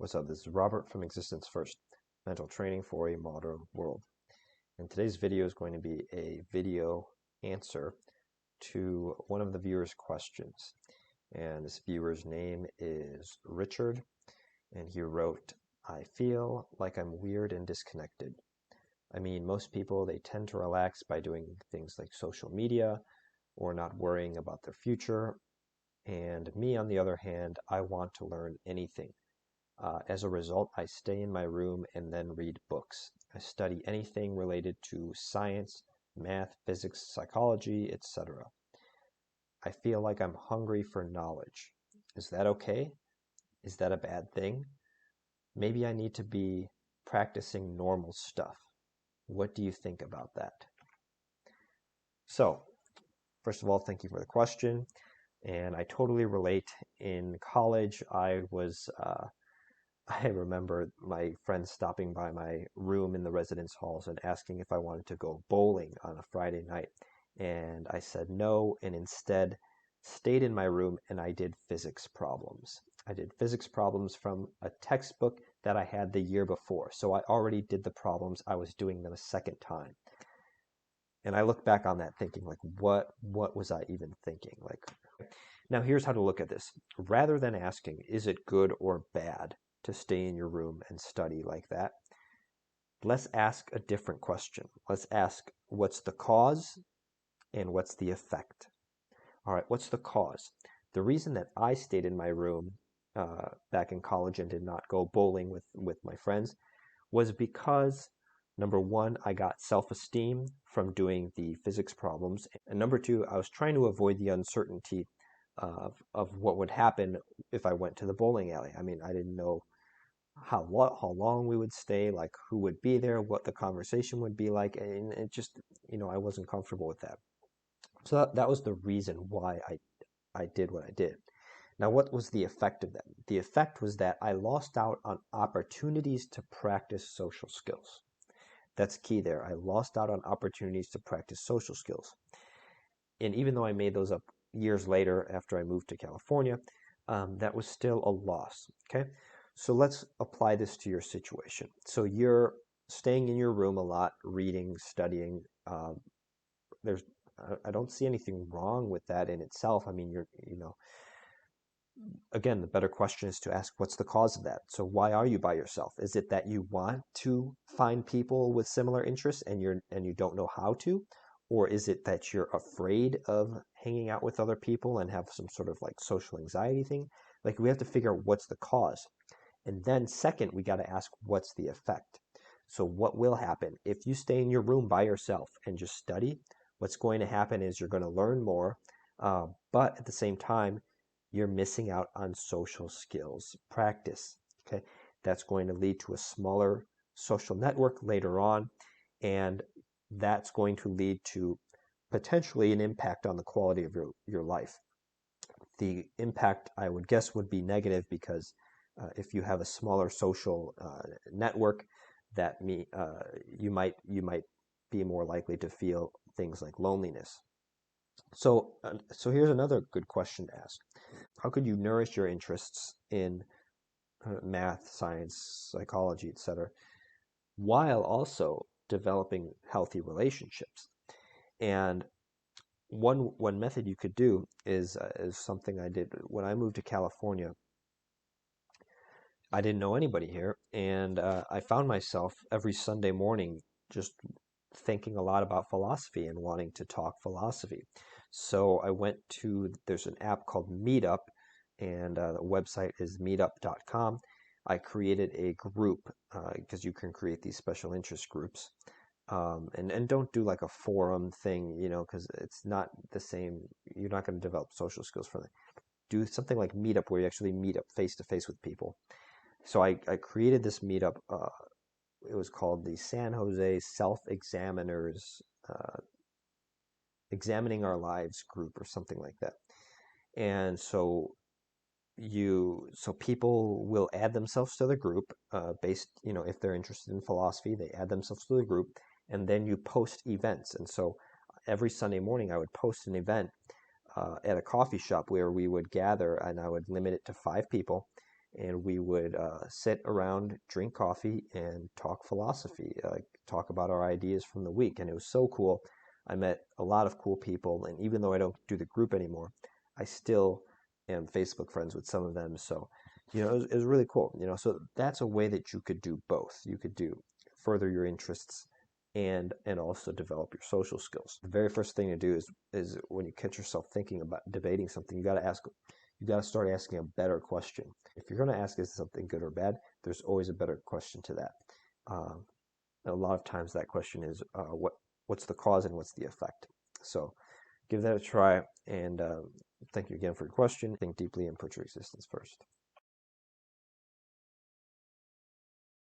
What's up? This is Robert from Existence First, mental training for a modern world. And today's video is going to be a video answer to one of the viewers' questions. And this viewer's name is Richard, and he wrote, "I feel like I'm weird and disconnected. I mean, most people, they tend to relax by doing things like social media or not worrying about their future. And me, on the other hand, I want to learn anything. As a result, I stay in my room and then read books. I study anything related to science, math, physics, psychology, etc. I feel like I'm hungry for knowledge. Is that okay? Is that a bad thing? Maybe I need to be practicing normal stuff. What do you think about that?" So, first of all, thank you for the question. And I totally relate. In college, I remember my friends stopping by my room in the residence halls and asking if I wanted to go bowling on a Friday night. And I said no, and instead stayed in my room and I did physics problems. I did physics problems from a textbook that I had the year before. So I already did the problems. I was doing them a second time. And I look back on that thinking, like, what was I even thinking? Like, now here's how to look at this. Rather than asking, is it good or bad to stay in your room and study like that? Let's ask a different question. Let's ask, what's the cause and what's the effect? All right, what's the cause? The reason that I stayed in my room back in college and did not go bowling with my friends was because, number one, I got self-esteem from doing the physics problems. And number two, I was trying to avoid the uncertainty of what would happen if I went to the bowling alley. I mean, I didn't know how long we would stay, like who would be there, what the conversation would be like, and it just, I wasn't comfortable with that. So that was the reason why I did what I did. Now, what was the effect of that? The effect was that I lost out on opportunities to practice social skills. That's key there. I lost out on opportunities to practice social skills. And even though I made those up years later after I moved to California, that was still a loss. Okay, so let's apply this to your situation. So you're staying in your room a lot, reading, studying. I don't see anything wrong with that in itself. I mean, again, the better question is to ask, what's the cause of that? So why are you by yourself? Is it that you want to find people with similar interests and you don't know how to? Or is it that you're afraid of hanging out with other people and have some sort of like social anxiety thing? Like, we have to figure out what's the cause. And then second, we got to ask, what's the effect? So what will happen if you stay in your room by yourself and just study? What's going to happen is you're going to learn more, but at the same time, you're missing out on social skills practice. Okay, that's going to lead to a smaller social network later on, and that's going to lead to potentially an impact on the quality of your life. The impact, I would guess, would be negative because if you have a smaller social network, you might be more likely to feel things like loneliness. So here's another good question to ask. How could you nourish your interests in math, science, psychology, etc., while also developing healthy relationships? And one method you could do is something I did when I moved to California. I didn't know anybody here, and I found myself every Sunday morning just thinking a lot about philosophy and wanting to talk philosophy. So I went to, there's an app called Meetup, and the website is meetup.com. I created a group because you can create these special interest groups. And don't do like a forum thing, because it's not the same. You're not going to develop social skills from it. Do something like Meetup where you actually meet up face to face with people. So I created this meetup. It was called the San Jose Self-Examiners Examining Our Lives group or something like that. And so people will add themselves to the group based, if they're interested in philosophy, they add themselves to the group, and then you post events. And so every Sunday morning I would post an event at a coffee shop where we would gather, and I would limit it to 5 people, and we would sit around, drink coffee, and talk philosophy, talk about our ideas from the week. And it was so cool. I met a lot of cool people, and even though I don't do the group anymore, I still am Facebook friends with some of them. So, it was really cool. So that's a way that you could do both. You could do further your interests and also develop your social skills. The very first thing to do is when you catch yourself thinking about debating something, you got to start asking a better question. If you're going to ask is something good or bad, there's always a better question to that. Um, a lot of times that question is what's the cause and what's the effect. So give that a try, and thank you again for your question. Think deeply and put your existence first.